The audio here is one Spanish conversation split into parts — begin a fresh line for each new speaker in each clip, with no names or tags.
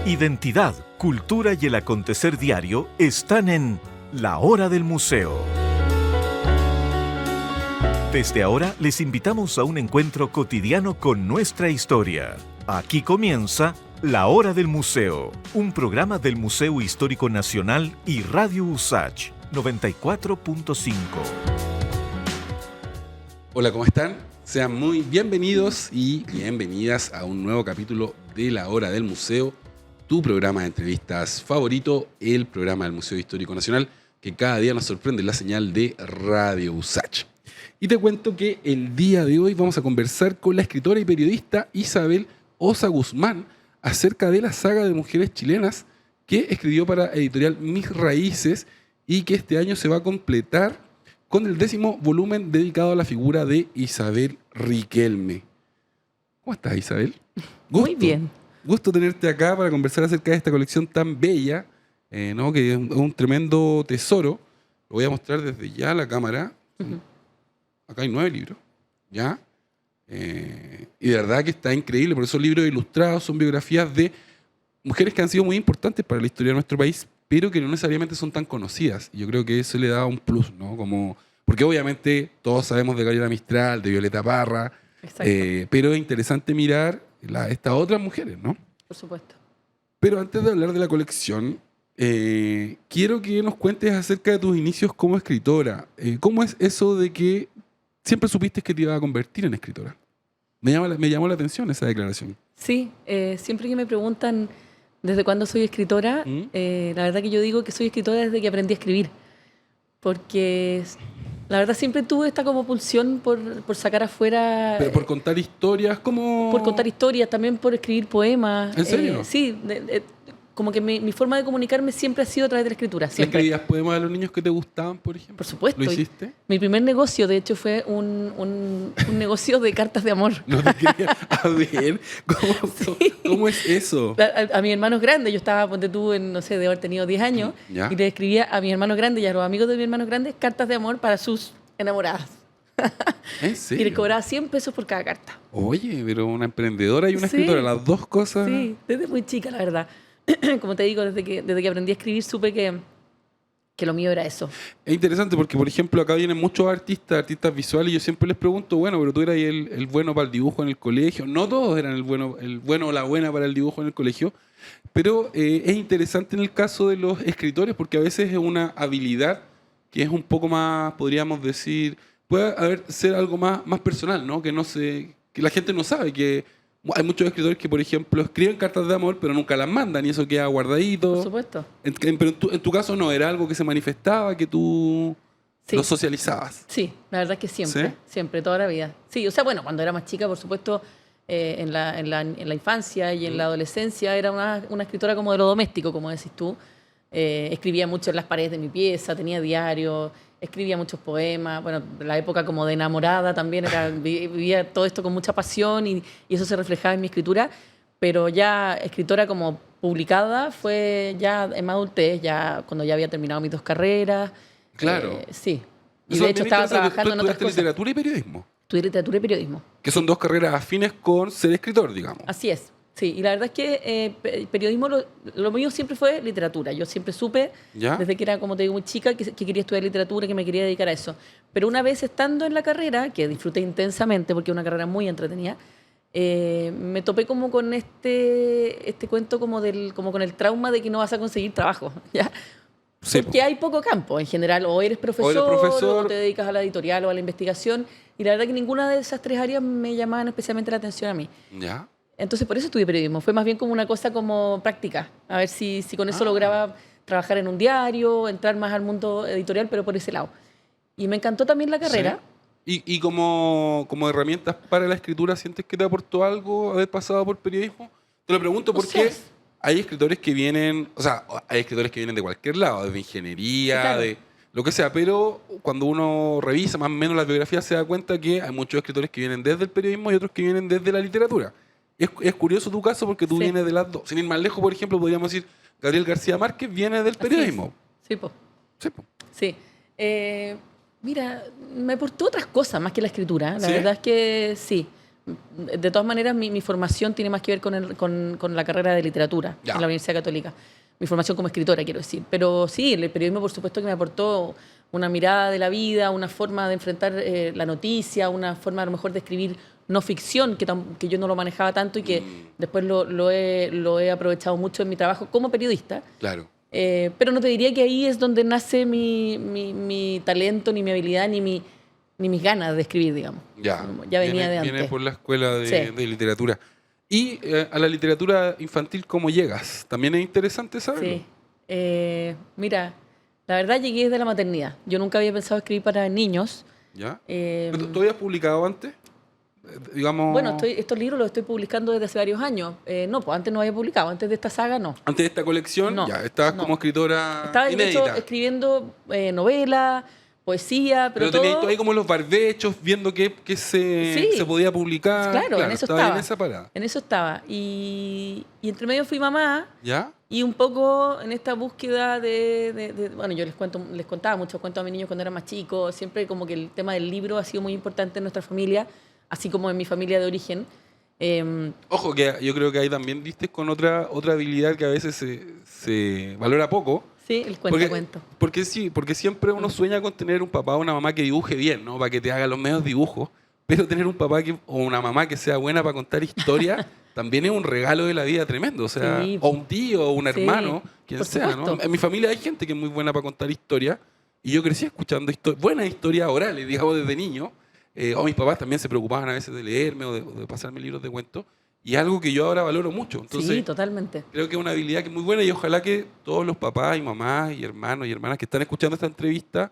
Identidad, cultura y el acontecer diario están en La Hora del Museo. Desde ahora les invitamos a un encuentro cotidiano con nuestra historia. Aquí comienza La Hora del Museo, un programa del Museo Histórico Nacional y Radio USACH 94.5.
Hola, ¿cómo están? Sean muy bienvenidos y bienvenidas a un nuevo capítulo de La Hora del Museo, tu programa de entrevistas favorito, el programa del Museo Histórico Nacional, que cada día nos sorprende en la señal de Radio USACH. Y te cuento que el día de hoy vamos a conversar con la escritora y periodista Isabel Ossa Guzmán acerca de la saga de mujeres chilenas que escribió para editorial Mis Raíces y que este año se va a completar con el 10º volumen dedicado a la figura de Isabel Riquelme. ¿Cómo estás, Isabel?
Muy bien.
Gusto tenerte acá para conversar acerca de esta colección tan bella, ¿no? Que es un tremendo tesoro. Lo voy a mostrar desde ya a la cámara.
Uh-huh.
Acá hay 9 libros, ¿ya? Y de verdad que está increíble, porque son libros ilustrados, son biografías de mujeres que han sido muy importantes para la historia de nuestro país, pero que no necesariamente son tan conocidas. Y yo creo que eso le da un plus, ¿no? Porque obviamente todos sabemos de Gabriela Mistral, de Violeta Parra, pero es interesante mirar estas otras mujeres, ¿no?
Por supuesto.
Pero antes de hablar de la colección, quiero que nos cuentes acerca de tus inicios como escritora. ¿Cómo es eso de que siempre supiste que te ibas a convertir en escritora? Me llamó la atención esa declaración.
Sí, siempre que me preguntan desde cuándo soy escritora, la verdad que yo digo que soy escritora desde que aprendí a escribir. Porque la verdad siempre tuve esta como pulsión por sacar afuera...
Pero por contar historias, ¿cómo?
Por contar historias, también por escribir poemas.
¿En serio?
Sí, como que mi forma de comunicarme siempre ha sido a través de la escritura.
¿Le escribías poemas a los niños que te gustaban, por ejemplo?
Por supuesto.
¿Lo hiciste?
Mi primer negocio, de hecho, fue un negocio de cartas de amor.
No te quería... A ver, ¿cómo es eso?
A mis hermanos grandes, yo estaba, ponte tú, no sé, de haber tenido 10 años,
¿Ya?
Y le escribía a mis hermanos grandes y a los amigos de mis hermanos grandes cartas de amor para sus enamoradas.
¿En serio?
Y les cobraba 100 pesos por cada carta.
Oye, pero una emprendedora y una escritora, las dos cosas...
Sí, desde muy chica, la verdad. Como te digo, desde que aprendí a escribir supe que lo mío era eso.
Es interesante porque, por ejemplo, acá vienen muchos artistas visuales y yo siempre les pregunto, bueno, pero tú eras el bueno para el dibujo en el colegio. No todos eran el bueno o la buena para el dibujo en el colegio, pero es interesante en el caso de los escritores porque a veces es una habilidad que es un poco más, podríamos decir, puede ser algo más personal, ¿no? Que la gente no sabe, que hay muchos escritores que, por ejemplo, escriben cartas de amor, pero nunca las mandan y eso queda guardadito.
Por supuesto.
Pero en tu caso no, era algo que se manifestaba, que tú lo socializabas.
Sí, la verdad es que siempre,
¿Sí?
siempre, toda la vida. Sí, o sea, bueno, cuando era más chica, por supuesto, en la infancia y en la adolescencia era una escritora como de lo doméstico, como decís tú. Escribía mucho en las paredes de mi pieza, tenía diario, escribía muchos poemas. Bueno, la época como de enamorada también, vivía todo esto con mucha pasión y eso se reflejaba en mi escritura. Pero ya escritora como publicada fue ya en más adultez, ya cuando ya había terminado mis 2 carreras.
Claro.
Sí. Y
Eso
de hecho estaba trabajando en otras cosas.
literatura y periodismo.
Estudié literatura y periodismo.
Que son 2 carreras afines con ser escritor, digamos.
Así es. Sí, y la verdad es que periodismo, lo mío siempre fue literatura. Yo siempre supe,
¿Ya?
desde que era, como te digo, muy chica, que quería estudiar literatura, que me quería dedicar a eso. Pero una vez estando en la carrera, que disfruté intensamente, porque es una carrera muy entretenida, me topé como con este cuento como con el trauma de que no vas a conseguir trabajo, ¿ya?
Sí,
Porque hay poco campo en general, o eres profesor, o te dedicas a la editorial o a la investigación, y la verdad que ninguna de esas 3 áreas me llamaban especialmente la atención a mí.
¿Ya?
Entonces por eso estudié periodismo, fue más bien como una cosa como práctica, a ver si con eso lograba trabajar en un diario, entrar más al mundo editorial, pero por ese lado. Y me encantó también la carrera.
¿Sí? ¿Y como herramientas para la escritura sientes que te aportó algo haber pasado por periodismo? Te lo pregunto porque hay escritores que vienen, hay escritores que vienen de cualquier lado, de ingeniería, sí, claro, de lo que sea, pero cuando uno revisa más o menos las biografías se da cuenta que hay muchos escritores que vienen desde el periodismo y otros que vienen desde la literatura. Es curioso tu caso porque tú vienes de las dos. Sin ir más lejos, por ejemplo, podríamos decir Gabriel García Márquez viene del periodismo.
Sí, po.
Sí, po.
Sí. Mira, me aportó otras cosas más que la escritura. La verdad es que sí. de todas maneras, mi formación tiene más que ver con la carrera de literatura
Ya.
en la Universidad Católica. Mi formación como escritora, quiero decir. Pero sí, el periodismo, por supuesto, que me aportó una mirada de la vida, una forma de enfrentar la noticia, una forma a lo mejor de escribir no ficción, que yo no lo manejaba tanto y que después lo he aprovechado mucho en mi trabajo como periodista.
Claro.
Pero no te diría que ahí es donde nace mi talento, ni mi habilidad, ni mis ganas de escribir, digamos.
Ya.
Ya venía de antes.
Viene por la escuela de,
Sí.
de literatura. Y a la literatura infantil, ¿cómo llegas? También es interesante saberlo.
Sí. Mira, la verdad llegué desde la maternidad. Yo nunca había pensado escribir para niños.
¿Ya?
Eh,
¿Tú habías publicado antes? Digamos...
Bueno, estos libros los estoy publicando desde hace varios años. No, pues antes no había publicado. Antes de esta saga, no.
Antes de esta colección,
No,
ya, estabas
no.
como escritora
Estaba, de hecho,
inédita.
escribiendo novela, poesía, pero
tenías
todo...
tú ahí como los barbechos, viendo qué
Sí.
se podía publicar.
Claro, en eso
estaba
estaba.
en esa parada.
En eso estaba. Y entre medio fui mamá.
¿Ya?
Y un poco en esta búsqueda bueno, yo les contaba muchos cuentos a mis niños cuando eran más chicos, siempre como que el tema del libro ha sido muy importante en nuestra familia, así como en mi familia de origen.
Ojo, que yo creo que ahí también diste con otra habilidad que a veces se valora poco.
Sí, el cuento.
Porque sí, porque siempre uno sueña con tener un papá o una mamá que dibuje bien, ¿no? Para que te haga los medios dibujos. Pero tener un papá o una mamá que sea buena para contar historias también es un regalo de la vida tremendo. O sea,
Sí.
o un tío, o un
Sí,
hermano, quien
por
sea, ¿no?
supuesto.
En mi familia hay gente que es muy buena para contar historias. Y yo crecí escuchando buenas historias orales, digamos, desde niño. O mis papás también se preocupaban a veces de leerme o de pasarme libros de cuentos. Y es algo que yo ahora valoro mucho. Entonces,
Sí, totalmente.
creo que es una habilidad que es muy buena y ojalá que todos los papás y mamás y hermanos y hermanas que están escuchando esta entrevista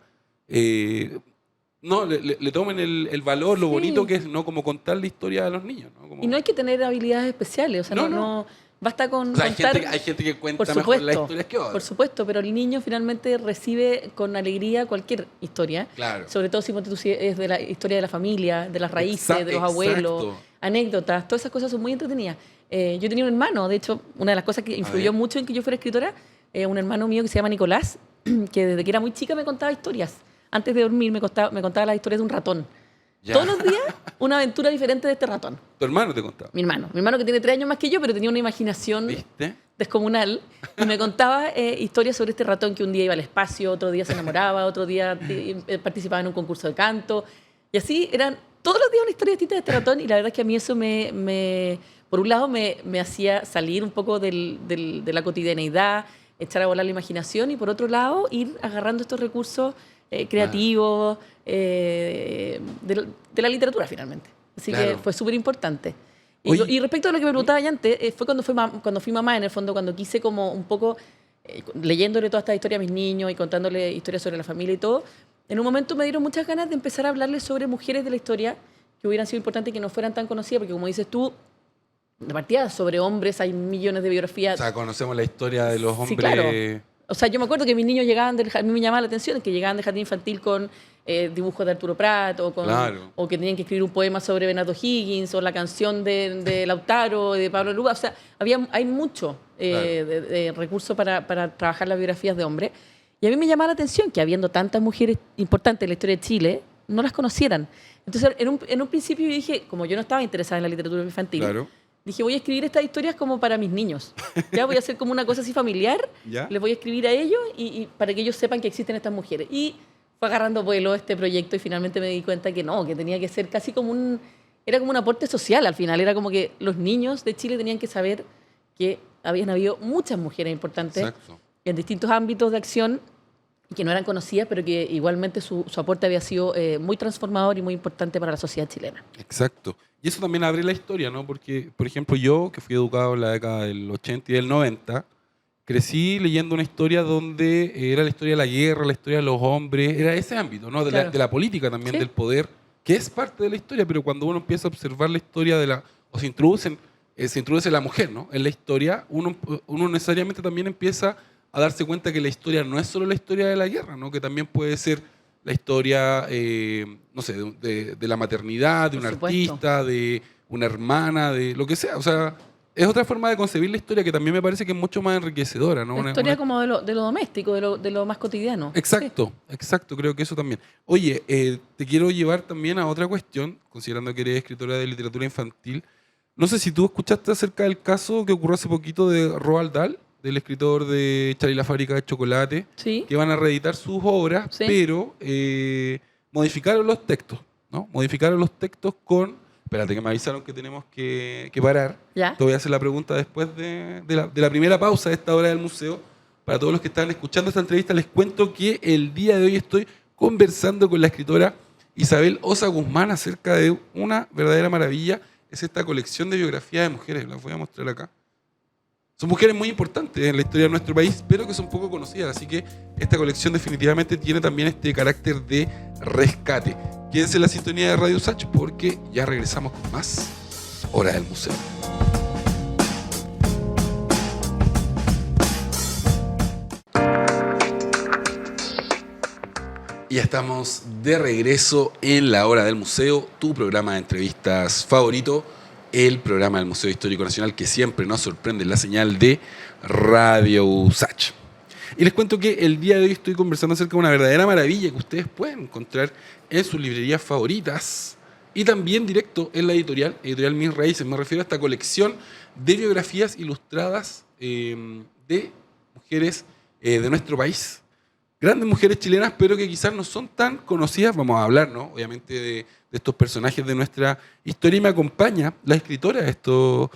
le tomen el valor, lo
Sí.
bonito que es, ¿no? Como contar la historia a los niños, ¿no? Como-
Y no hay que tener habilidades especiales, o sea,
No,
no basta con
O sea,
contar...
hay gente que cuenta
Por
mejor
supuesto,
las historias que otras.
por supuesto, pero el niño finalmente recibe con alegría cualquier historia.
Claro.
Sobre todo si es de la historia de la familia, de las raíces,
Exacto.
de los abuelos, anécdotas, todas esas cosas son muy entretenidas. Yo tenía un hermano, de hecho, una de las cosas que influyó
ver.
mucho en que yo fuera escritora, un hermano mío que se llama Nicolás, que desde que era muy chica me contaba historias. Antes de dormir me contaba las historias de un ratón.
Ya.
Todos los días una aventura diferente de este ratón.
Tu hermano te contaba.
Mi hermano que tiene 3 años más que yo, pero tenía una imaginación
¿Viste?
descomunal, y me contaba historias sobre este ratón que un día iba al espacio, otro día se enamoraba, otro día participaba en un concurso de canto, y así eran todos los días una historia distinta de este ratón, y la verdad es que a mí eso por un lado me hacía salir un poco de la cotidianeidad, echar a volar la imaginación, y por otro lado ir agarrando estos recursos creativos de la literatura finalmente. Así
Claro.
que fue súper importante.
Oye.
Y respecto a lo que me preguntaba ya antes, fue cuando fui mamá, en el fondo, cuando quise como un poco, leyéndole toda esta historia a mis niños y contándole historias sobre la familia y todo, en un momento me dieron muchas ganas de empezar a hablarles sobre mujeres de la historia que hubieran sido importantes y que no fueran tan conocidas, porque como dices tú, de partida sobre hombres hay millones de biografías.
O sea, conocemos la historia de los
Sí,
hombres.
claro. O sea, yo me acuerdo que mis niños llegaban a mí me llamaba la atención que llegaban del jardín infantil con dibujos de Arturo Prat
Claro.
o que tenían que escribir un poema sobre Bernardo Higgins o la canción de Lautaro, de Pablo Neruda. O sea, hay mucho de recursos para trabajar las biografías de hombres. Y a mí me llamaba la atención que habiendo tantas mujeres importantes en la historia de Chile, no las conocieran. Entonces, en un principio yo dije, como yo no estaba interesada en la literatura infantil,
Claro.
dije, voy a escribir estas historias como para mis niños. Ya voy a hacer como una cosa así familiar.
¿Ya?
Les voy a escribir a ellos y para que ellos sepan que existen estas mujeres. Y fue agarrando vuelo este proyecto y finalmente me di cuenta que no, que tenía que ser casi como era como un aporte social al final. Era como que los niños de Chile tenían que saber que habían habido muchas mujeres importantes
Exacto.
en distintos ámbitos de acción y que no eran conocidas, pero que igualmente su aporte había sido muy transformador y muy importante para la sociedad chilena.
Exacto. Y eso también abre la historia, ¿no? Porque, por ejemplo, yo, que fui educado en la década del 80 y del 90, crecí leyendo una historia donde era la historia de la guerra, la historia de los hombres, era ese ámbito, ¿no? De,
Claro.
de la política también,
Sí.
del poder, que es parte de la historia, pero cuando uno empieza a observar la historia o se introduce la mujer, ¿no? En la historia, uno necesariamente también empieza a darse cuenta que la historia no es solo la historia de la guerra, ¿no? Que también puede ser la historia, no sé, de la maternidad, de un
Por supuesto.
artista, de una hermana, de lo que sea. O sea, es otra forma de concebir la historia que también me parece que es mucho más enriquecedora, ¿no?
La historia como de lo doméstico, de lo más cotidiano.
Exacto, exacto, creo que eso también. Oye, te quiero llevar también a otra cuestión, considerando que eres escritora de literatura infantil. No sé si tú escuchaste acerca del caso que ocurrió hace poquito de Roald Dahl, del escritor de Charlie y la fábrica de chocolate,
Sí.
que van a reeditar sus obras,
Sí.
pero modificaron los textos, ¿no? Modificaron los textos con... Espérate, que me avisaron que tenemos que parar.
¿Ya?
Te voy a hacer la pregunta después de la primera pausa de esta hora del museo. Para todos los que están escuchando esta entrevista, les cuento que el día de hoy estoy conversando con la escritora Isabel Ossa Guzmán acerca de una verdadera maravilla. Es esta colección de biografías de mujeres. Las voy a mostrar acá. Son mujeres muy importantes en la historia de nuestro país, pero que son poco conocidas. Así que esta colección definitivamente tiene también este carácter de rescate. Quédense en la sintonía de Radio Usach porque ya regresamos con más Hora del Museo. Y ya estamos de regreso en la Hora del Museo, tu programa de entrevistas favorito, el programa del Museo Histórico Nacional que siempre nos sorprende en la señal de Radio Usach. Y les cuento que el día de hoy estoy conversando acerca de una verdadera maravilla que ustedes pueden encontrar en sus librerías favoritas y también directo en la editorial Mis Raíces. Me refiero a esta colección de biografías ilustradas de mujeres de nuestro país. Grandes mujeres chilenas, pero que quizás no son tan conocidas. Vamos a hablar, ¿no? Obviamente de estos personajes de nuestra historia. Y me acompaña la escritora de estos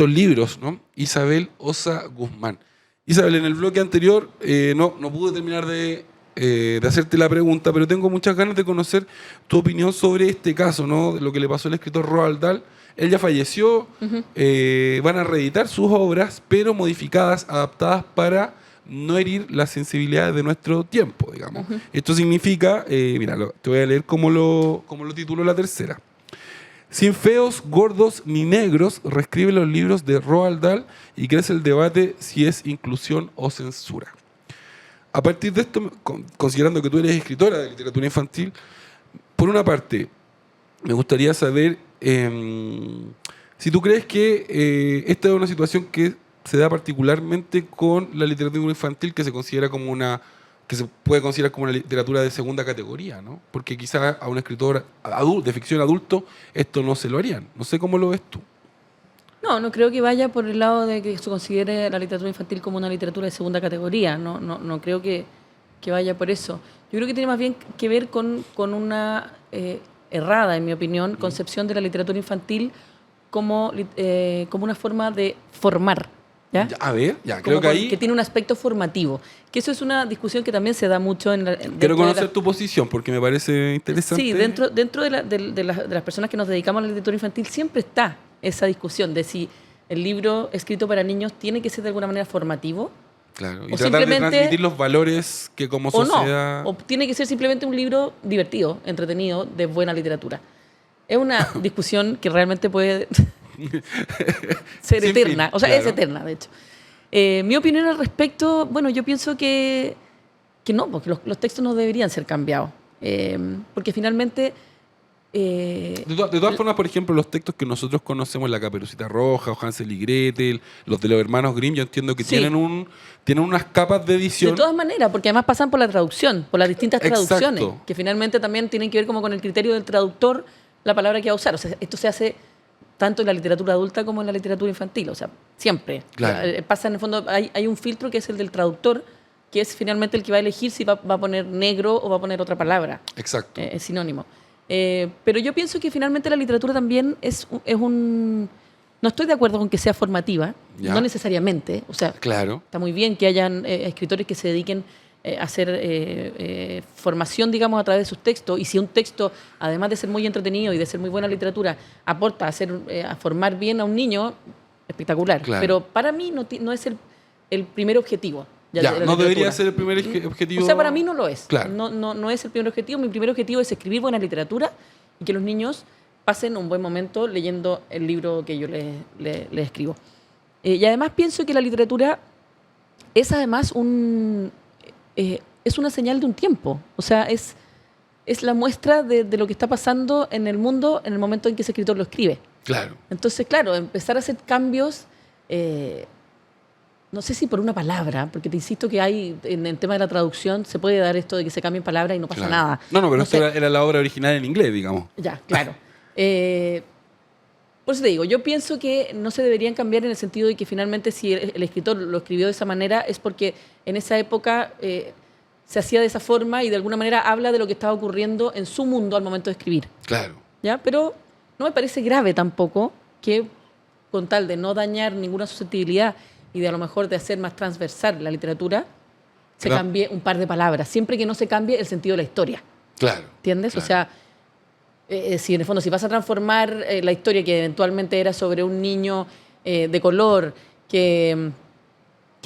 libros, ¿no? Isabel Ossa Guzmán. Isabel, en el bloque anterior no pude terminar de hacerte la pregunta, pero tengo muchas ganas de conocer tu opinión sobre este caso, ¿no? De lo que le pasó al escritor Roald Dahl. Él ya falleció, van a reeditar sus obras, pero modificadas, adaptadas para no herir las sensibilidades de nuestro tiempo, digamos. Esto significa, mira, te voy a leer cómo lo tituló la tercera. Sin feos, gordos ni negros, reescribe los libros de Roald Dahl y crece el debate si es inclusión o censura. A partir de esto, considerando que tú eres escritora de literatura infantil, por una parte, me gustaría saber si tú crees que esta es una situación que se da particularmente con la literatura infantil que se considera como que se puede considerar como una literatura de segunda categoría, ¿no? Porque quizás a un escritor de ficción adulto esto no se lo harían. No sé cómo lo ves tú.
No creo que vaya por el lado de que se considere la literatura infantil como una literatura de segunda categoría. No creo que vaya por eso. Yo creo que tiene más bien que ver con una errada, en mi opinión, concepción de la literatura infantil como una forma de formar. ¿Ya?
A ver, creo que ahí...
Que tiene un aspecto formativo. Que eso es una discusión que también se da mucho en
Quiero conocer tu posición porque me parece interesante.
Sí, dentro de las personas que nos dedicamos a la literatura infantil siempre está esa discusión de si el libro escrito para niños tiene que ser de alguna manera formativo.
Claro, y tratar de transmitir los valores que como sociedad...
O tiene que ser simplemente un libro divertido, entretenido, de buena literatura. Es una discusión que realmente puede... ser eterna,
fin, claro.
Es eterna, de hecho. Mi opinión al respecto, bueno, yo pienso que no, porque los textos no deberían ser cambiados, porque finalmente...
De todas formas, por ejemplo, los textos que nosotros conocemos, La Caperucita Roja, o Hansel y Gretel, los de los hermanos Grimm, yo entiendo que
sí,
tienen unas capas de edición.
De todas maneras, porque además pasan por la traducción, por las distintas traducciones,
Exacto,
que finalmente también tienen que ver como con el criterio del traductor, la palabra que va a usar. O sea, esto se hace tanto en la literatura adulta como en la literatura infantil, o sea, siempre.
Claro.
Pasa en el fondo, hay un filtro que es el del traductor, que es finalmente el que va a elegir si va a poner negro o va a poner otra palabra.
Exacto.
Es sinónimo. Pero yo pienso que finalmente la literatura también es un... No estoy de acuerdo con que sea formativa,
¿Ya?
No necesariamente, o sea,
Claro.
está muy bien que hayan escritores que se dediquen a hacer formación, digamos, a través de sus textos, y si un texto, además de ser muy entretenido y de ser muy buena literatura, aporta a formar bien a un niño, espectacular.
Claro.
Pero para mí no es el primer objetivo.
No debería ser el primer objetivo.
O sea, para mí no lo es.
Claro.
No es el primer objetivo. Mi primer objetivo es escribir buena literatura y que los niños pasen un buen momento leyendo el libro que yo les escribo. Y además pienso que la literatura es además es una señal de un tiempo. O sea, es la muestra de lo que está pasando en el mundo en el momento en que ese escritor lo escribe.
Claro.
Entonces, claro, empezar a hacer cambios no sé si por una palabra, porque te insisto que hay, en el tema de la traducción, se puede dar esto de que se cambien palabras y no pasa nada.
No, pero
No
esto
sé.
era la obra original en inglés, digamos.
Ya, claro. Por eso te digo, yo pienso que no se deberían cambiar en el sentido de que finalmente si el escritor lo escribió de esa manera es porque en esa época se hacía de esa forma y de alguna manera habla de lo que estaba ocurriendo en su mundo al momento de escribir.
Claro.
¿Ya? Pero no me parece grave tampoco que, con tal de no dañar ninguna susceptibilidad y de a lo mejor de hacer más transversal la literatura, se
Claro.
cambie un par de palabras, siempre que no se cambie el sentido de la historia.
Claro.
¿Entiendes?
Claro.
O sea, si en el fondo, si vas a transformar la historia que eventualmente era sobre un niño de color que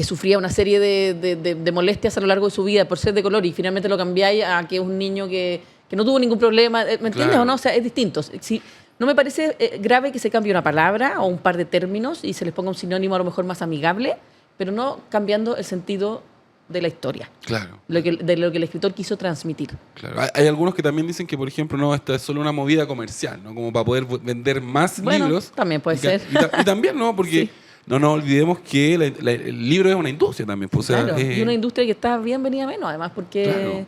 sufría una serie de molestias a lo largo de su vida por ser de color y finalmente lo cambiáis a que es un niño que no tuvo ningún problema, ¿me entiendes
Claro.
o no? O sea, es distinto. Si, no me parece grave que se cambie una palabra o un par de términos y se les ponga un sinónimo a lo mejor más amigable, pero no cambiando el sentido de la historia,
Claro.
de lo que el escritor quiso transmitir.
Claro. Hay algunos que también dicen que, por ejemplo, no, esta es solo una movida comercial, ¿no? Como para poder vender más
Bueno,
libros.
también puede
Y ca-
ser.
Y también, ¿no? Porque
Sí.
no nos olvidemos que el libro es una industria también. Pues, o sea,
Claro, y una industria que está bien venida menos, además, porque
Claro.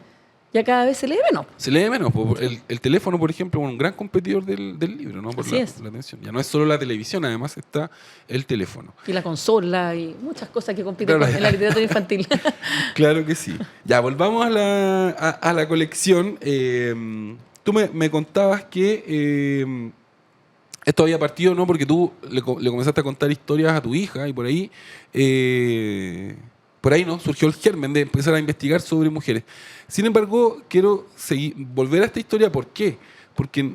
ya cada vez se lee menos.
se lee menos. Pues, el teléfono, por ejemplo, es un gran competidor del libro, ¿no? Por
Así es.
por la atención. Ya no es solo la televisión, además está el teléfono.
Y la consola y muchas cosas que compiten
Claro.
en la literatura infantil.
Claro que sí. Ya, volvamos a la colección. Tú me contabas que esto había partido, ¿no? Porque tú le comenzaste a contar historias a tu hija y por ahí, ¿no? Surgió el germen de empezar a investigar sobre mujeres. Sin embargo, quiero volver a esta historia. ¿Por qué? Porque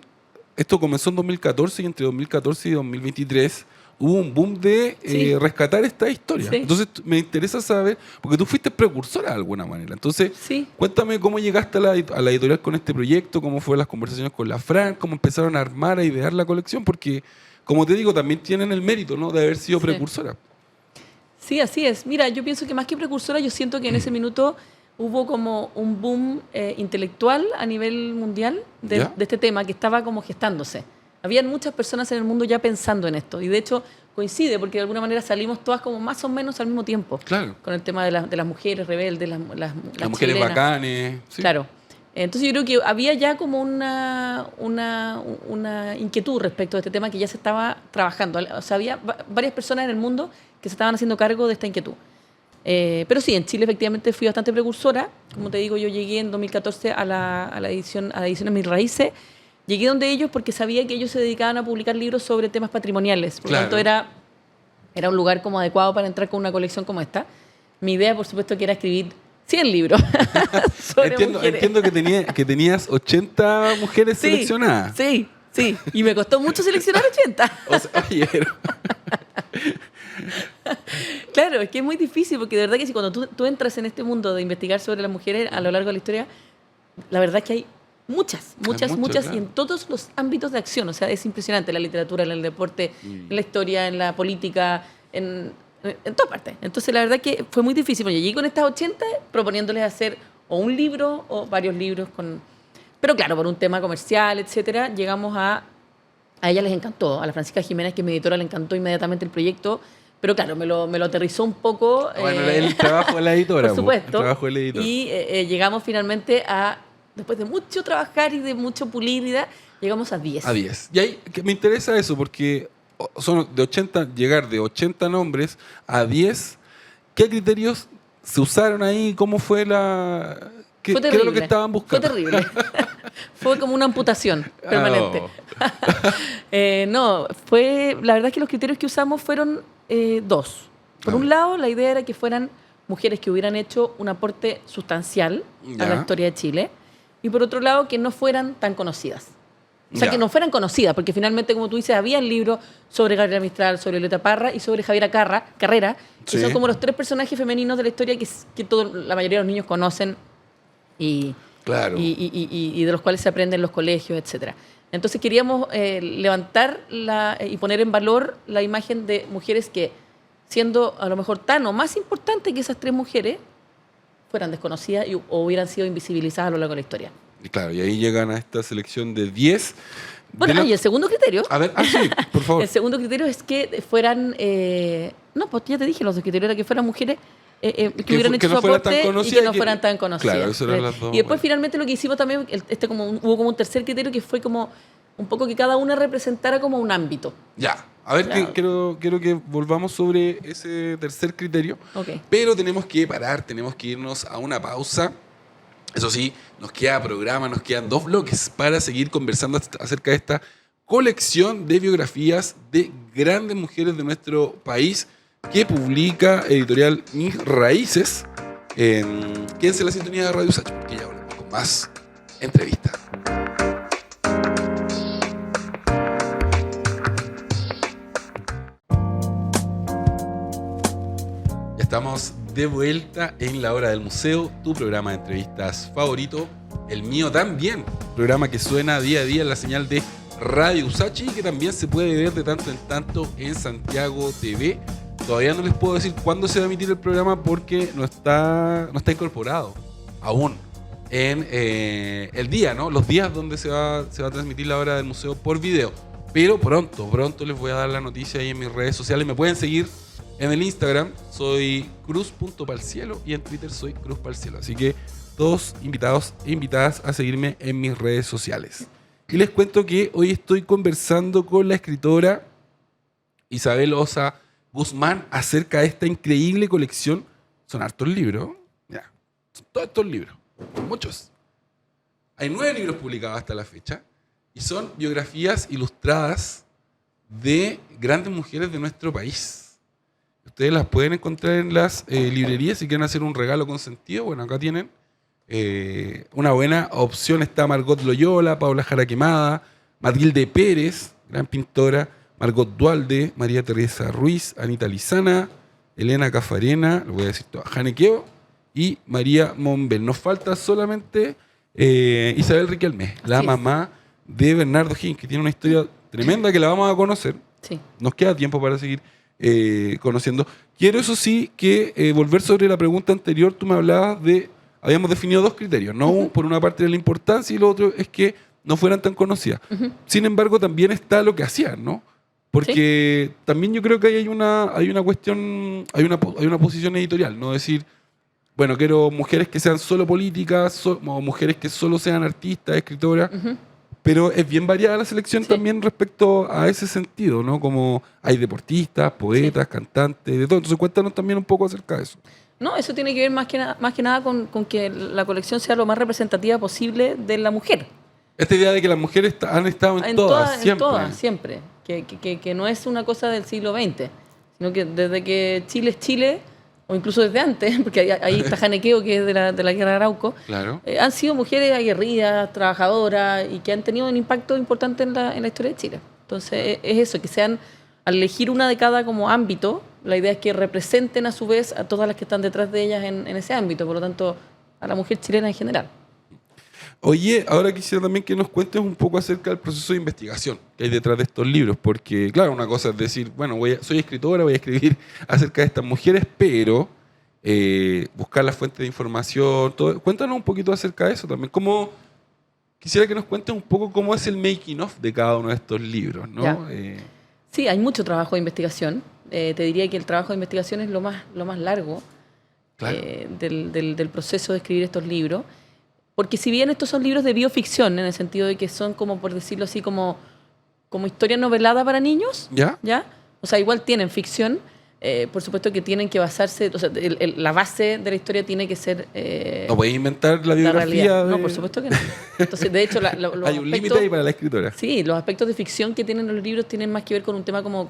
esto comenzó en 2014 y entre 2014 y 2023 hubo un boom de
Sí.
rescatar esta historia.
Sí.
Entonces, me interesa saber, porque tú fuiste precursora de alguna manera. Entonces,
Sí.
cuéntame cómo llegaste a la editorial con este proyecto, cómo fueron las conversaciones con la Fran, cómo empezaron a armar, a idear la colección, porque, como te digo, también tienen el mérito, ¿no?, de haber sido
Sí.
precursora.
Sí, así es. Mira, yo pienso que más que precursora, yo siento que en ese minuto hubo como un boom intelectual a nivel mundial
¿Ya?
de este tema que estaba como gestándose. Habían muchas personas en el mundo ya pensando en esto y de hecho coincide porque de alguna manera salimos todas como más o menos al mismo tiempo
Claro.
con el tema de las mujeres rebeldes, las
Las mujeres
chilenas.
bacanes. ¿sí?
Claro. Entonces yo creo que había ya como una inquietud respecto de este tema que ya se estaba trabajando. O sea, había varias personas en el mundo que se estaban haciendo cargo de esta inquietud. Pero sí, en Chile efectivamente fui bastante precursora. Como te digo, yo llegué en 2014 a la edición Mis Raíces. Llegué donde ellos porque sabía que ellos se dedicaban a publicar libros sobre temas patrimoniales. Por lo
Claro.
tanto, era un lugar como adecuado para entrar con una colección como esta. Mi idea, por supuesto, que era escribir 100 libros sobre mujeres.
Entiendo que tenías 80 mujeres
Sí,
seleccionadas.
Sí, sí. Y me costó mucho seleccionar 80.
O sea, oye, pero-
Claro, es que es muy difícil porque de verdad que si cuando tú entras en este mundo de investigar sobre las mujeres a lo largo de la historia, la verdad es que hay muchas,
mucho,
muchas,
claro.
y en todos los ámbitos de acción. O sea, es impresionante en la literatura, en el deporte, en la historia, en la política, en todas partes. Entonces, la verdad que fue muy difícil. Yo llegué con estas 80 proponiéndoles hacer o un libro o varios libros Pero claro, por un tema comercial, etcétera, llegamos a ella les encantó, a la Francisca Jiménez, que es mi editora, le encantó inmediatamente el proyecto, pero claro, me lo aterrizó un poco.
Bueno, el trabajo de la editora.
Por
po,
supuesto.
El trabajo de la editora.
Y llegamos finalmente después de mucho trabajar y de mucho pulir, llegamos a 10.
A 10. Y ahí que me interesa eso, porque son de 80, llegar de 80 nombres a 10, ¿qué criterios se usaron ahí? ¿Cómo fue ¿Qué
Fue
era
terrible.
lo que estaban buscando?
Fue terrible. Fue como una amputación permanente. No, la verdad es que los criterios que usamos fueron dos. Por un lado, la idea era que fueran mujeres que hubieran hecho un aporte sustancial a la
Ya.
historia de Chile. Y por otro lado, que no fueran tan conocidas. O sea,
Ya.
que no fueran conocidas, porque finalmente, como tú dices, había libros sobre Gabriela Mistral, sobre Violeta Parra y sobre Javiera Carrera, que
Sí.
son como los tres personajes femeninos de la historia que la mayoría de los niños conocen y
Claro.
de los cuales se aprende en los colegios, etcétera. Entonces queríamos levantar y poner en valor la imagen de mujeres que, siendo a lo mejor tan o más importante que esas tres mujeres, fueran desconocidas o hubieran sido invisibilizadas a lo largo de la historia.
Y claro, y ahí llegan a esta selección de 10
Bueno, y el segundo criterio.
A ver, sí, por favor.
El segundo criterio es que fueran. No, pues ya te dije, los dos criterios era que fueran mujeres que hubieran hecho su aporte y que no fueran tan conocidas.
Claro, eso eran las dos.
Y después, finalmente, lo que hicimos también, hubo como un tercer criterio que fue como un poco que cada una representara como un ámbito.
Ya. A ver,
Claro.
quiero que volvamos sobre ese tercer criterio.
Okay.
Pero tenemos que parar, tenemos que irnos a una pausa. Eso sí, nos queda programa, nos quedan 2 bloques para seguir conversando acerca de esta colección de biografías de grandes mujeres de nuestro país que publica editorial Mis Raíces. Quédense en la sintonía de Radio Usach, porque ya volvemos con más entrevistas. Estamos de vuelta en La Hora del Museo, tu programa de entrevistas favorito, el mío también, programa que suena día a día en la señal de Radio Usachi y que también se puede ver de tanto en tanto en Santiago TV. Todavía no les puedo decir cuándo se va a emitir el programa porque no está incorporado aún en el día, ¿no? Los días donde se va a transmitir La Hora del Museo por video. Pero pronto les voy a dar la noticia ahí en mis redes sociales. Me pueden seguir en el Instagram, soy cruz.palcielo y en Twitter soy cruzpalcielo. Así que todos invitados e invitadas a seguirme en mis redes sociales. Y les cuento que hoy estoy conversando con la escritora Isabel Osa Guzmán acerca de esta increíble colección. Son hartos libros, ya, son todos estos libros, muchos. Hay 9 libros publicados hasta la fecha y son biografías ilustradas de grandes mujeres de nuestro país. Ustedes las pueden encontrar en las librerías si quieren hacer un regalo con sentido. Bueno, acá tienen una buena opción. Está Margot Loyola, Paula Jara Quemada, Matilde Pérez, gran pintora, Margot Dualde, María Teresa Ruiz, Anita Lizana, Elena Cafarena, lo voy a decir todo, Janequeo y María Monbel. Nos falta solamente Isabel Riquelme, la mamá de Bernardo O'Higgins, que tiene una historia tremenda que la vamos a conocer.
Sí.
Nos queda tiempo para seguir conociendo. Quiero, eso sí, que volver sobre la pregunta anterior. Tú me hablabas de, habíamos definido 2 criterios, ¿no? Uh-huh. Por una parte de la importancia y lo otro es que no fueran tan conocidas. Uh-huh. Sin embargo, también está lo que hacían, ¿no? Porque también yo creo que hay una cuestión, hay una posición editorial, ¿no? Decir, bueno, quiero mujeres que sean solo políticas, o mujeres que solo sean artistas, escritoras. Uh-huh. Pero es bien variada la selección también respecto a ese sentido, ¿no? Como hay deportistas, poetas, cantantes, de todo. Entonces cuéntanos también un poco acerca de eso.
No, eso tiene que ver más que nada con que la colección sea lo más representativa posible de la mujer.
Esta idea de que las mujeres han estado en todas, siempre.
En todas, siempre. Que no es una cosa del siglo XX, sino que desde que Chile es Chile, o incluso desde antes, porque ahí está Janequeo, que es de la guerra de Arauco,
claro.
Han sido mujeres aguerridas, trabajadoras y que han tenido un impacto importante en la historia de Chile. Entonces es eso, que sean, al elegir una de cada como ámbito, la idea es que representen a su vez a todas las que están detrás de ellas en ese ámbito, por lo tanto a la mujer chilena en general.
Oye, ahora quisiera también que nos cuentes un poco acerca del proceso de investigación que hay detrás de estos libros, porque claro, una cosa es decir, bueno, soy escritora, voy a escribir acerca de estas mujeres, pero buscar la fuente de información, todo. Cuéntanos un poquito acerca de eso también. Quisiera que nos cuentes un poco cómo es el making of de cada uno de estos libros, ¿no?
Sí, hay mucho trabajo de investigación. Te diría que el trabajo de investigación es lo más largo, claro, del proceso de escribir estos libros. Porque si bien estos son libros de bioficción, en el sentido de que son como, por decirlo así, como historia novelada para niños, ¿ya? O sea, igual tienen ficción, por supuesto que tienen que basarse, o sea, la base de la historia tiene que ser...
¿No puedes inventar la biografía?
No, por supuesto que no. Entonces, de hecho, los
hay un límite ahí para la escritora.
Sí, los aspectos de ficción que tienen los libros tienen más que ver con un tema como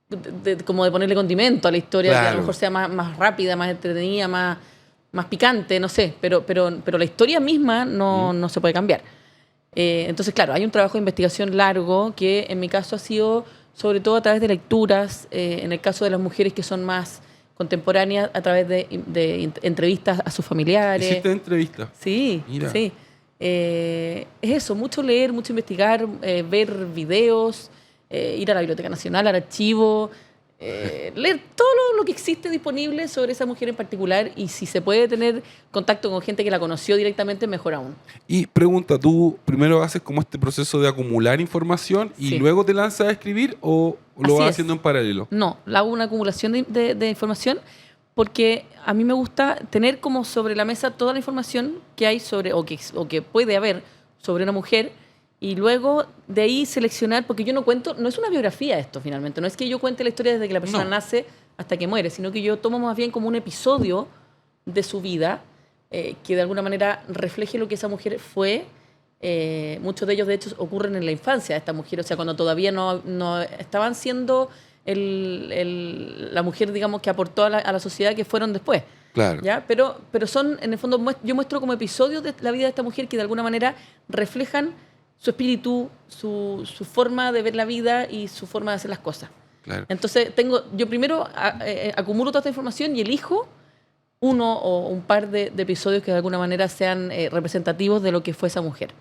de ponerle condimento a la historia, claro, que a lo mejor sea más rápida, más entretenida, más picante, no sé, pero la historia misma no se puede cambiar. Entonces, claro, hay un trabajo de investigación largo que en mi caso ha sido sobre todo a través de lecturas, en el caso de las mujeres que son más contemporáneas, a través de entrevistas a sus familiares.
¿Hiciste entrevistas?
Sí, mira. Sí. Es eso, mucho leer, mucho investigar, ver videos, ir a la Biblioteca Nacional, al archivo, leer todo lo que existe disponible sobre esa mujer en particular y si se puede tener contacto con gente que la conoció directamente, mejor aún.
Y pregunta, ¿tú primero haces como este proceso de acumular información y
Sí.
luego te lanzas a escribir o lo
Así
vas
es.
haciendo en paralelo?
No, hago una acumulación de información porque a mí me gusta tener como sobre la mesa toda la información que hay sobre o que puede haber sobre una mujer y luego de ahí seleccionar, porque yo no cuento, no es una biografía esto finalmente, no es que yo cuente la historia desde que la persona
No.
nace hasta que muere, sino que yo tomo más bien como un episodio de su vida que de alguna manera refleje lo que esa mujer fue. Muchos de ellos, de hecho, ocurren en la infancia de esta mujer, o sea, cuando todavía no estaban siendo la mujer, digamos, que aportó a la sociedad que fueron después.
Claro.
¿Ya? Pero son, en el fondo, yo muestro como episodios de la vida de esta mujer que de alguna manera reflejan su espíritu, su forma de ver la vida y su forma de hacer las cosas.
Claro.
Entonces, yo primero acumulo toda esta información y elijo uno o un par de episodios que de alguna manera sean representativos de lo que fue esa mujer.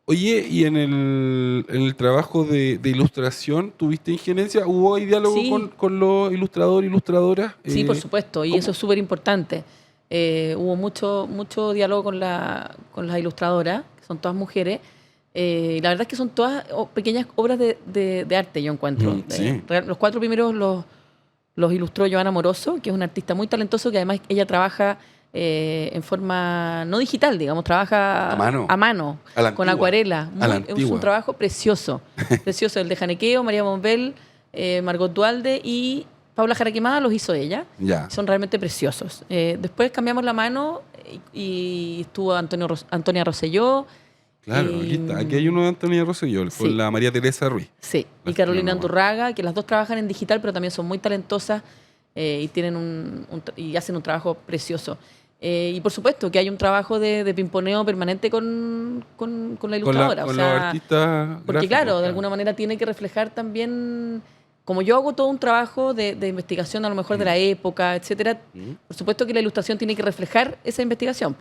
Oye, ¿y en el trabajo de ilustración tuviste injerencia? ¿Hubo ahí diálogo
Sí.
con los ilustradores, ilustradoras?
Sí, por supuesto, y
¿cómo?
eso es súper importante. Hubo mucho diálogo con las ilustradoras, que son todas mujeres. La verdad es que son todas pequeñas obras de arte, yo encuentro.
Sí.
Los 4 primeros los ilustró Joana Moroso, que es una artista muy talentosa, que además ella trabaja en forma no digital, digamos, trabaja
A mano.
con
antigua.
acuarela.
A la
Es
antigua.
un trabajo precioso, precioso. El de Janequeo, María Monbel, Margot Dualde y Paula Jaraquemada los hizo ella.
Ya.
Son realmente preciosos. Después cambiamos la mano y estuvo Antonia Rosselló.
Claro,
y-
aquí está. Aquí hay uno de Antonia Rosselló, con
Sí.
la María Teresa Ruiz.
Sí,
Las
y Carolina
que no-
Anturraga, que las dos trabajan en digital, pero también son muy talentosas y tienen y hacen un trabajo precioso. Y por supuesto que hay un trabajo de pimponeo permanente con la ilustradora.
Con
o
los
sea,
artistas
porque
gráficos,
claro, de alguna manera tiene que reflejar también, como yo hago todo un trabajo de investigación a lo mejor de la época, etcétera,
Mm.
por supuesto que la ilustración tiene que reflejar esa investigación.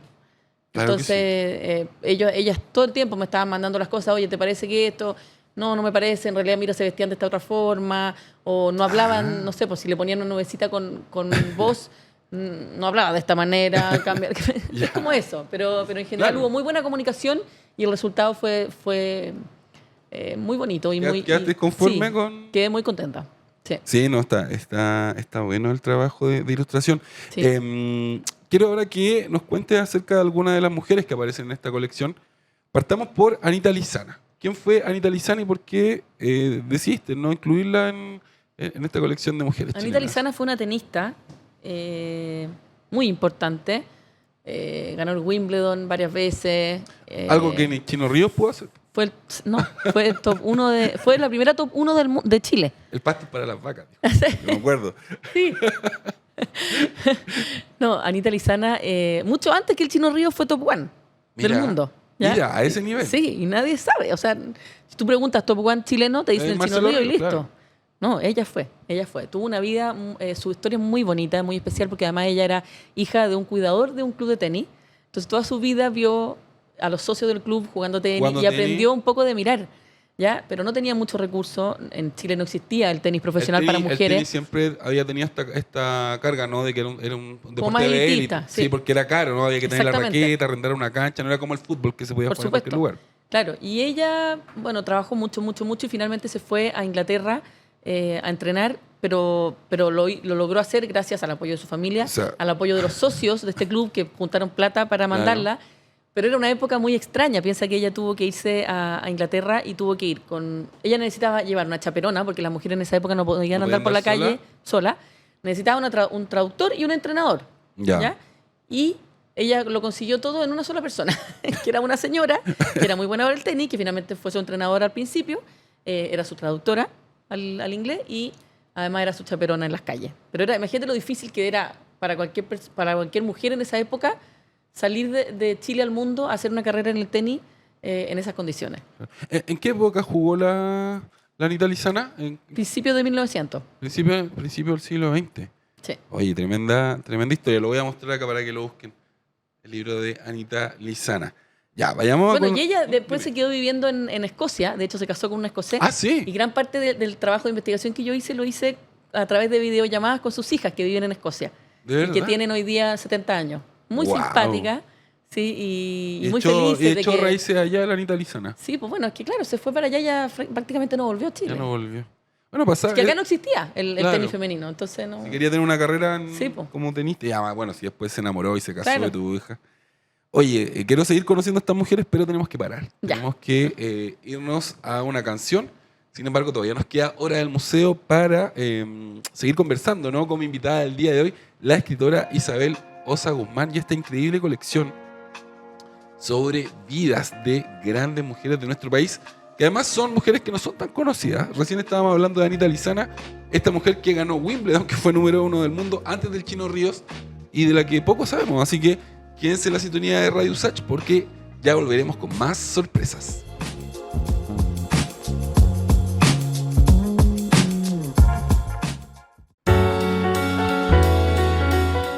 Claro que
Entonces, ellas todo el tiempo me estaban mandando las cosas, oye, ¿te parece que esto? No me parece, en realidad, mira, se vestían de esta otra forma, o no hablaban, no sé, pues si le ponían una nubecita con voz, no hablaba de esta manera, cambiar.
Ya.
Es como eso, pero en general
Claro.
hubo muy buena comunicación y el resultado fue muy bonito. Y
¿Quedaste conforme
sí,
con...?
Quedé muy contenta. Sí.
Sí, no, está bueno el trabajo de ilustración.
Sí.
Quiero ahora que nos cuentes acerca de algunas de las mujeres que aparecen en esta colección. Partamos por Anita Lizana. ¿Quién fue Anita Lizana y por qué decidiste no incluirla en esta colección de mujeres
Anita
chilenas?
Lizana fue una tenista muy importante. Ganó el Wimbledon varias veces.
Algo que ni Chino Ríos pudo hacer.
Fue el top 1 fue la primera top 1 de Chile.
El pasto para las vacas, dijo. No me acuerdo.
Sí. No, Anita Lizana, mucho antes que el Chino Ríos fue top 1 del
Mira,
mundo. ¿ya?
mira, a ese nivel.
Sí, y nadie sabe. O sea, si tú preguntas top 1 chileno, te dicen el Chino
Marcelo
Ríos y
Ríos,
listo.
claro.
No, ella fue. Tuvo una vida, su historia es muy bonita, muy especial, porque además ella era hija de un cuidador de un club de tenis. Entonces toda su vida vio a los socios del club jugando tenis
Jugando
y
tenis.
aprendió un poco de mirar. ¿Ya? Pero no tenía muchos recursos. En Chile no existía el tenis profesional para
El
mujeres.
tenis siempre había tenido esta carga, ¿no? De que era un deporte
más
de élite.
elitista,
Sí.
sí.
porque era caro, ¿no? Había que tener la
Exactamente.
raqueta, arrendar una cancha. No era como el fútbol que se podía
Por
jugar en cualquier
supuesto.
lugar.
Claro, y ella, bueno, trabajó mucho y finalmente se fue a Inglaterra a entrenar, pero lo logró hacer gracias al apoyo de su familia,
O sea,
al apoyo de los socios de este club que juntaron plata para mandarla. Pero era una época muy extraña. Piensa que ella tuvo que irse a Inglaterra y tuvo que ir con... Ella necesitaba llevar una chaperona porque las mujeres en esa época no podían
¿No
andar
podían
por la
andar
calle sola. Necesitaba un traductor y un entrenador.
Ya.
Y ella lo consiguió todo en una sola persona, que era una señora que era muy buena para el tenis, que finalmente fue su entrenadora al principio, era su traductora al inglés y además era su chaperona en las calles. Pero imagínate lo difícil que era para cualquier mujer en esa época salir de Chile al mundo a hacer una carrera en el tenis en esas condiciones.
¿En qué época jugó la Anita Lizana? ¿En
Principio de 1900.
principio del siglo XX?
Sí.
Oye, tremenda historia. Lo voy a mostrar acá para que lo busquen. El libro de Anita Lizana. Ya, vayamos
Bueno,
con...
y ella después se
Dime.
quedó viviendo en Escocia. De hecho, se casó con un escocés.
Ah, sí.
Y gran parte del trabajo de investigación que yo hice lo hice a través de videollamadas con sus hijas que viven en Escocia.
¿De
Y
verdad?
que tienen hoy día 70 años. Muy
Wow.
simpática, sí, y muy
echó,
feliz de
echó
que...
raíces allá la Anita Lizana.
Sí, pues bueno, es que claro, se fue para allá y ya prácticamente no volvió a Chile.
Ya no volvió. Bueno, pasaba.
Es que acá no existía el
claro.
tenis femenino, entonces no...
Si quería tener una carrera
Sí, po.
como tenista, ya, bueno, si después se enamoró y se casó
Claro.
de tu hija. Oye, quiero seguir conociendo a estas mujeres, pero tenemos que parar.
Ya.
Tenemos que irnos a una canción. Sin embargo, todavía nos queda hora del museo para seguir conversando, ¿no? Como invitada del día de hoy, la escritora Isabel Ossa Guzmán y esta increíble colección sobre vidas de grandes mujeres de nuestro país, que además son mujeres que no son tan conocidas. Recién estábamos hablando de Anita Lizana, esta mujer que ganó Wimbledon, que fue número 1 del mundo antes del Chino Ríos y de la que poco sabemos. Así que quédense en la sintonía de Radio Usach porque ya volveremos con más sorpresas.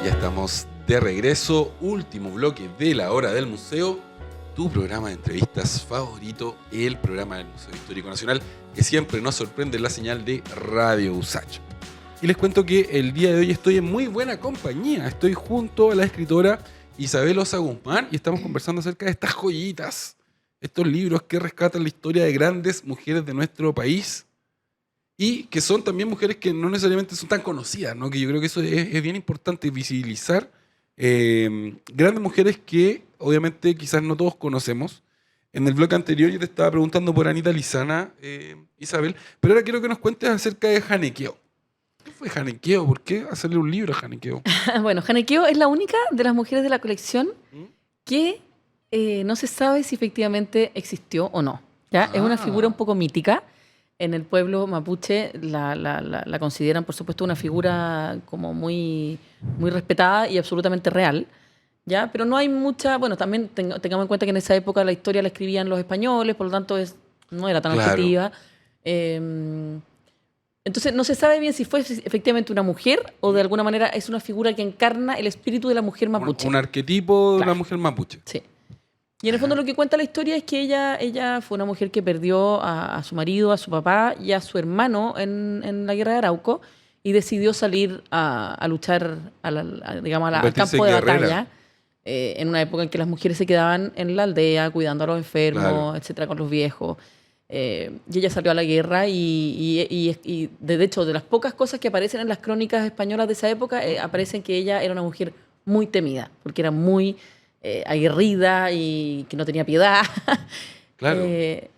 Ya estamos de regreso, último bloque de la hora del museo, tu programa de entrevistas favorito, el programa del Museo Histórico Nacional, que siempre nos sorprende en la señal de Radio Usach. Y les cuento que el día de hoy estoy en muy buena compañía, estoy junto a la escritora Isabel Ossa Guzmán y estamos conversando acerca de estas joyitas, estos libros que rescatan la historia de grandes mujeres de nuestro país y que son también mujeres que no necesariamente son tan conocidas, ¿no? Que yo creo que eso es bien importante, visibilizar grandes mujeres que obviamente quizás no todos conocemos. En el bloque anterior yo te estaba preguntando por Anita Lizana, Isabel, pero ahora quiero que nos cuentes acerca de Janequeo. ¿Qué fue Janequeo? ¿Por qué hacerle un libro a Janequeo?
Bueno, Janequeo es la única de las mujeres de la colección que no se sabe si efectivamente existió o no. ¿Ya? Es una figura un poco mítica. En el pueblo mapuche la consideran, por supuesto, una figura como muy, muy respetada y absolutamente real. ¿Ya? Pero no hay mucha... Bueno, también tengamos en cuenta que en esa época la historia la escribían los españoles, por lo tanto no era tan
Claro.
objetiva. Entonces no se sabe bien si fue efectivamente una mujer o de alguna manera es una figura que encarna el espíritu de la mujer mapuche.
Un arquetipo de
Claro.
una mujer mapuche.
Sí. Y en el fondo lo que cuenta la historia es que ella fue una mujer que perdió a su marido, a su papá y a su hermano en la guerra de Arauco y decidió salir a luchar al
Convertirse
campo de
en guerrera.
batalla en una época en que las mujeres se quedaban en la aldea cuidando a los enfermos,
Claro.
etcétera, con los viejos. Y ella salió a la guerra y de hecho, de las pocas cosas que aparecen en las crónicas españolas de esa época, aparecen que ella era una mujer muy temida, porque era muy aguerrida y que no tenía piedad.
Claro.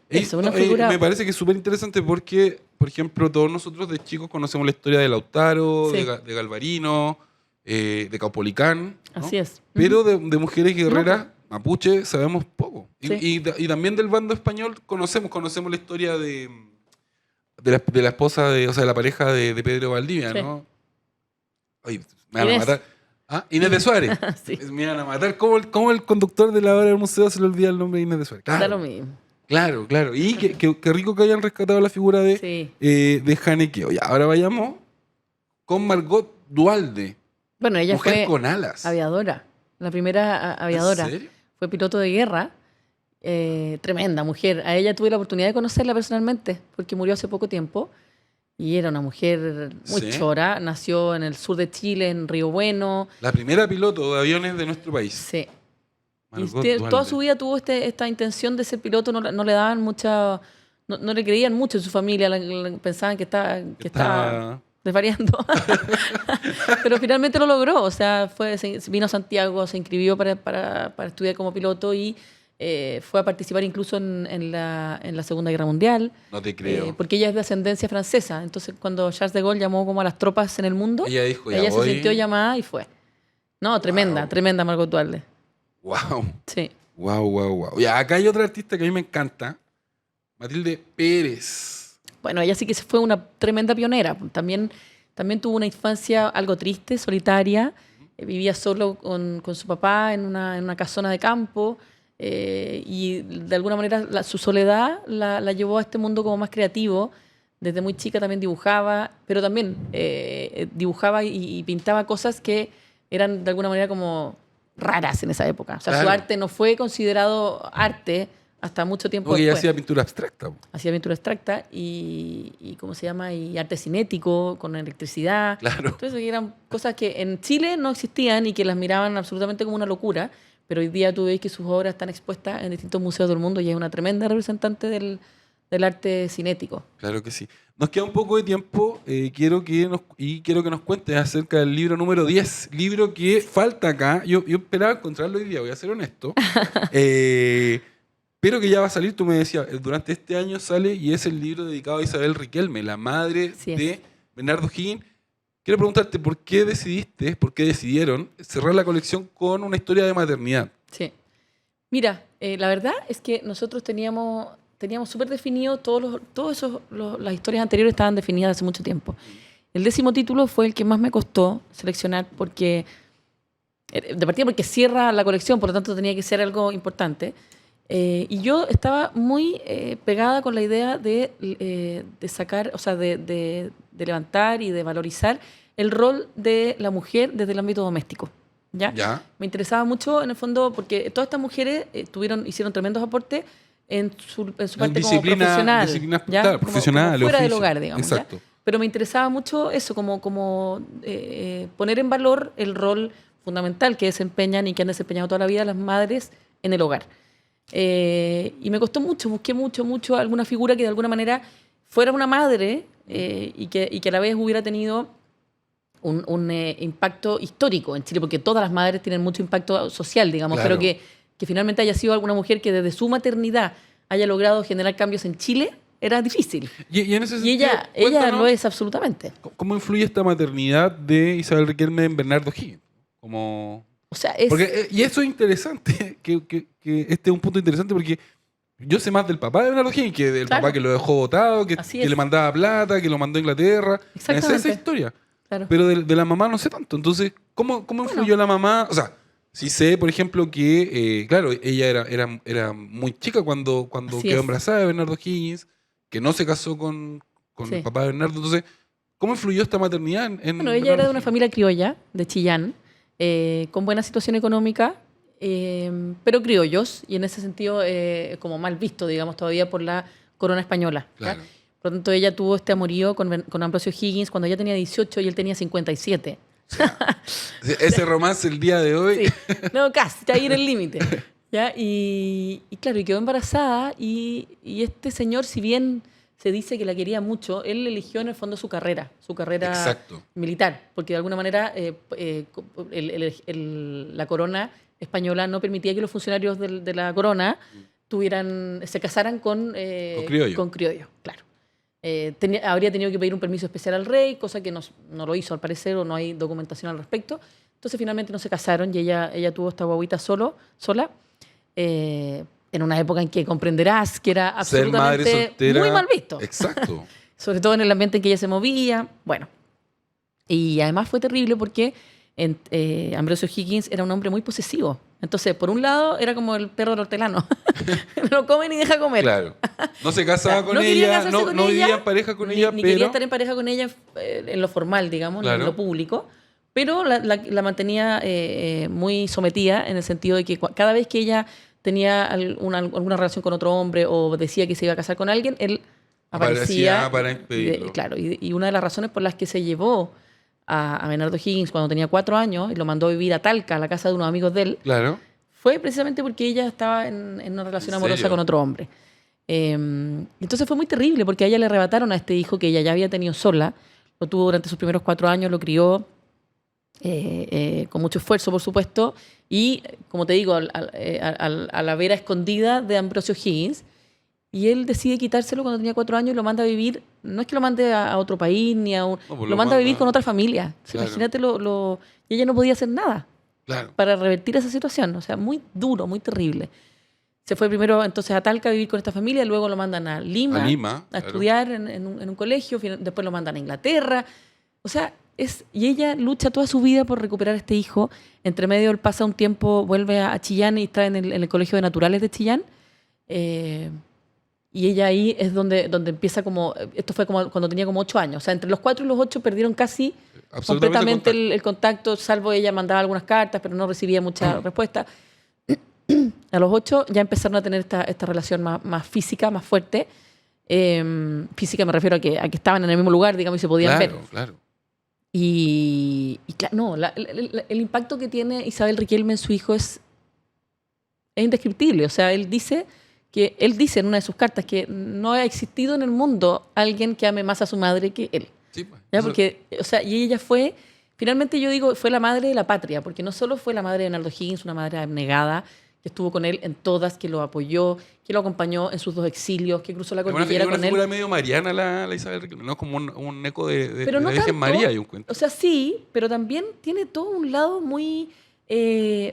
Eso, una figura...
Me parece que es súper interesante porque, por ejemplo, todos nosotros de chicos conocemos la historia de Lautaro,
Sí.
de Galvarino, de Caupolicán, ¿no?
Así es.
Pero de mujeres guerreras mapuche sabemos poco.
Sí.
Y también del bando español conocemos la historia de la esposa, o sea, de la pareja de Pedro Valdivia,
Sí.
¿no? Ay, me van a
Inés.
matar. Ah, Inés de Suárez.
Sí.
Me van a matar. ¿Cómo el conductor de la hora del museo se le olvida el nombre de Inés de Suárez?
Da lo mismo.
Claro, claro. Y qué rico que hayan rescatado la figura
Sí.
de Janequeo. Ya, ahora vayamos con Margot Duhalde.
Bueno, ella
Mujer
fue
con alas.
aviadora, la primera aviadora.
¿En serio?
Fue piloto de guerra. Tremenda mujer. A ella tuve la oportunidad de conocerla personalmente porque murió hace poco tiempo. Y era una mujer muy
Sí.
chora. Nació en el sur de Chile, en Río Bueno.
La primera piloto de aviones de nuestro país.
Sí. Y
Margot
toda
Duhalde.
su vida tuvo esta intención de ser piloto. No le daban mucha... No le creían mucho en su familia. Pensaban que estaba desvariando. Pero finalmente lo logró. O sea, vino a Santiago, se inscribió para estudiar como piloto y fue a participar incluso en la Segunda Guerra Mundial.
No te creo.
Porque ella es de ascendencia francesa. Entonces, cuando Charles de Gaulle llamó como a las tropas en el mundo,
Ella dijo, ya
ella se
voy.
sintió llamada y fue. No, tremenda, tremenda Margot Duhalde.
Wow.
Sí.
Wow. Ya, acá hay otra artista que a mí me encanta. Matilde Pérez.
Bueno, ella sí que fue una tremenda pionera. También tuvo una infancia algo triste, solitaria. Vivía solo con su papá en una casona de campo. Y de alguna manera su soledad la llevó a este mundo como más creativo. Desde muy chica también dibujaba, pero también dibujaba y pintaba cosas que eran de alguna manera como raras en esa época. O sea,
Claro.
su arte no fue considerado arte hasta mucho tiempo
Porque ella
después.
hacía pintura abstracta.
Hacía pintura abstracta y ¿cómo se llama? Y arte cinético, con electricidad.
Claro.
Entonces eran cosas que en Chile no existían y que las miraban absolutamente como una locura, pero hoy día tú ves que sus obras están expuestas en distintos museos del mundo y es una tremenda representante del arte cinético.
Claro que sí. Nos queda un poco de tiempo. Quiero que nos cuentes acerca del libro número 10. Libro que falta acá. Yo esperaba encontrarlo hoy día, voy a ser honesto. Pero que ya va a salir, tú me decías, durante este año sale y es el libro dedicado a Isabel Riquelme, la madre de Bernardo Higgins. Quiero preguntarte, ¿por qué decidieron cerrar la colección con una historia de maternidad?
Sí. Mira, la verdad es que nosotros teníamos súper definido las historias anteriores estaban definidas hace mucho tiempo. El 10º título fue el que más me costó seleccionar porque, de partida porque cierra la colección, por lo tanto tenía que ser algo importante. Y yo estaba muy pegada con la idea de sacar, o sea, de levantar y de valorizar el rol de la mujer desde el ámbito doméstico. ¿Ya? Me interesaba mucho, en el fondo, porque todas estas mujeres hicieron tremendos aportes en su parte como profesional.
Claro, profesional,
como fuera del hogar, digamos.
Exacto.
¿Ya? Pero me interesaba mucho eso, como poner en valor el rol fundamental que desempeñan y que han desempeñado toda la vida las madres en el hogar. Y me costó mucho, busqué mucho alguna figura que de alguna manera fuera una madre y que a la vez hubiera tenido un impacto histórico en Chile, porque todas las madres tienen mucho impacto social, digamos,
claro.
pero que finalmente haya sido alguna mujer que desde su maternidad haya logrado generar cambios en Chile, era difícil.
Y en ese sentido,
ella lo es absolutamente.
¿Cómo influye esta maternidad de Isabel Riquelme en Bernardo Higgins?
O sea,
y eso es interesante, que este es un punto interesante porque yo sé más del papá de Bernardo Higgins que del papá que lo dejó botado, que le mandaba plata, que lo mandó a Inglaterra.
Exactamente.
Esa es esa historia.
Claro.
Pero de la mamá no sé tanto. Entonces, ¿cómo influyó la mamá? O sea, sí sé, por ejemplo, que, claro, ella era muy chica cuando quedó embarazada de Bernardo Higgins, que no se casó con el papá de Bernardo. Entonces, ¿cómo influyó esta maternidad en
Bueno, ella era de una familia criolla, de Chillán, con buena situación económica, pero criollos, y en ese sentido como mal visto, digamos, todavía por la corona española.
Claro.
Por lo tanto, ella tuvo este amorío con Ambrosio Higgins cuando ella tenía 18 y él tenía 57.
O sea, ese romance el día de hoy.
Sí. No, casi, está ahí en el límite. ¿Ya? Y claro, y quedó embarazada y este señor, si bien se dice que la quería mucho, él eligió en el fondo su carrera
Exacto.
militar, porque de alguna manera la corona española no permitía que los funcionarios de la corona se casaran con criollos, claro. Habría tenido que pedir un permiso especial al rey, cosa que no lo hizo al parecer, o no hay documentación al respecto. Entonces finalmente no se casaron y ella tuvo esta guaguita sola, en una época en que comprenderás que era absolutamente muy mal visto.
Exacto.
Sobre todo en el ambiente en que ella se movía. Bueno, y además fue terrible porque Ambrosio Higgins era un hombre muy posesivo. Entonces, por un lado, era como el perro del hortelano. No come ni deja comer.
Claro. No se casaba con ella, no vivía en pareja con ella,
ni
pero...
quería estar en pareja con ella en lo formal, digamos,
claro.
en lo público. Pero la mantenía muy sometida en el sentido de que cada vez que ella tenía alguna relación con otro hombre o decía que se iba a casar con alguien, él aparecía
para impedirlo.
Claro, y una de las razones por las que se llevó a Bernardo Higgins cuando tenía 4 años y lo mandó a vivir a Talca, a la casa de unos amigos de él,
claro.
fue precisamente porque ella estaba en una relación amorosa con otro hombre. Entonces fue muy terrible porque a ella le arrebataron a este hijo que ella ya había tenido sola, lo tuvo durante sus primeros 4 años, lo crió con mucho esfuerzo, por supuesto, y, como te digo, a la vera escondida de Ambrosio Higgins, y él decide quitárselo cuando tenía 4 años y lo manda a vivir, no es que lo mande a otro país, ni a un...
No, pues
lo manda a vivir con otra familia.
Claro.
Imagínate, y ella no podía hacer nada para revertir esa situación. O sea, muy duro, muy terrible. Se fue primero entonces a Talca a vivir con esta familia, luego lo mandan a Lima a estudiar en un colegio, después lo mandan a Inglaterra. O sea, y ella lucha toda su vida por recuperar a este hijo. Entre medio él pasa un tiempo, vuelve a Chillán y está en el Colegio de Naturales de Chillán. Y ella ahí es donde empieza como... Esto fue como cuando tenía como 8 años. O sea, entre los 4 y los 8 perdieron casi completamente el contacto, salvo ella mandaba algunas cartas, pero no recibía mucha respuesta. A los 8 ya empezaron a tener esta relación más física, más fuerte. Física me refiero a que estaban en el mismo lugar, digamos, y se podían ver.
Claro.
Y claro, no, el impacto que tiene Isabel Riquelme en su hijo es indescriptible. O sea, él dice en una de sus cartas que no ha existido en el mundo alguien que ame más a su madre que él.
Sí, pues.
¿Ya? Porque, o sea, y ella fue, finalmente yo digo, fue la madre de la patria, porque no solo fue la madre de Bernardo Higgins, una madre abnegada, que estuvo con él en todas, que lo apoyó, que lo acompañó en sus 2 exilios, que cruzó la cordillera con él.
Es una figura medio mariana la Isabel Riquelme, ¿no? Como un eco de
pero no
Virgen
tanto,
María y un cuento.
O sea, sí, pero también tiene todo un lado muy,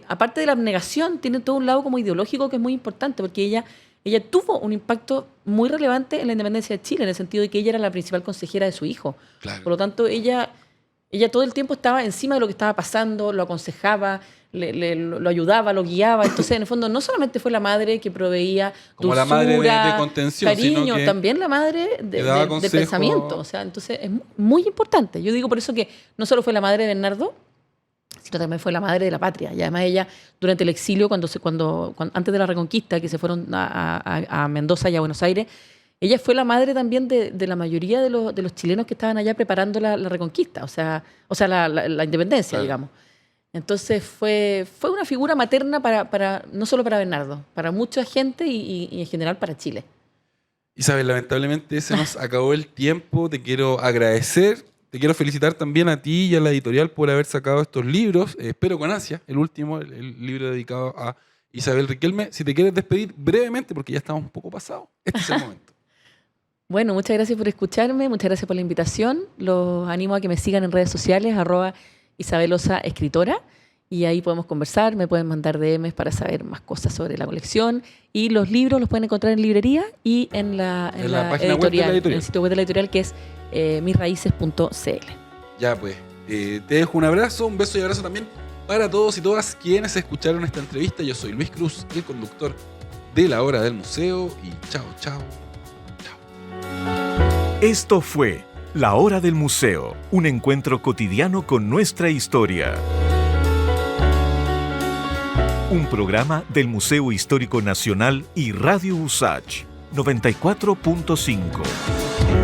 aparte de la abnegación, tiene todo un lado como ideológico que es muy importante, porque ella tuvo un impacto muy relevante en la independencia de Chile, en el sentido de que ella era la principal consejera de su hijo.
Claro.
Por lo tanto, ella todo el tiempo estaba encima de lo que estaba pasando, lo aconsejaba, lo ayudaba, lo guiaba. Entonces, en el fondo, no solamente fue la madre que proveía
como
dulzura,
la madre de contención,
cariño,
sino que
también la madre de pensamiento. O sea, entonces es muy importante. Yo digo por eso que no solo fue la madre de Bernardo, sino también fue la madre de la patria. Y además ella, durante el exilio, cuando antes de la Reconquista, que se fueron a Mendoza y a Buenos Aires, ella fue la madre también de la mayoría de los chilenos que estaban allá preparando la Reconquista, o sea la independencia, claro, digamos. Entonces fue una figura materna no solo para Bernardo, para mucha gente y en general para Chile.
Isabel, lamentablemente se nos acabó el tiempo. Te quiero agradecer. Te quiero felicitar también a ti y a la editorial por haber sacado estos libros. Espero con ansia, el último, el libro dedicado a Isabel Riquelme. Si te quieres despedir brevemente, porque ya estamos un poco pasados, este es el momento.
Bueno, muchas gracias por escucharme, muchas gracias por la invitación. Los animo a que me sigan en redes sociales, @IsabelOsaEscritora, y ahí podemos conversar, me pueden mandar DMs para saber más cosas sobre la colección. Y los libros los pueden encontrar en librería y en la
página web de la editorial,
en el sitio web de la editorial, que es misraices.cl.
Ya pues, te dejo un abrazo, un beso y abrazo también para todos y todas quienes escucharon esta entrevista. Yo soy Luis Cruz, el conductor de La Hora del Museo, y chao.
Esto fue La Hora del Museo, un encuentro cotidiano con nuestra historia. Un programa del Museo Histórico Nacional y Radio USACH 94.5.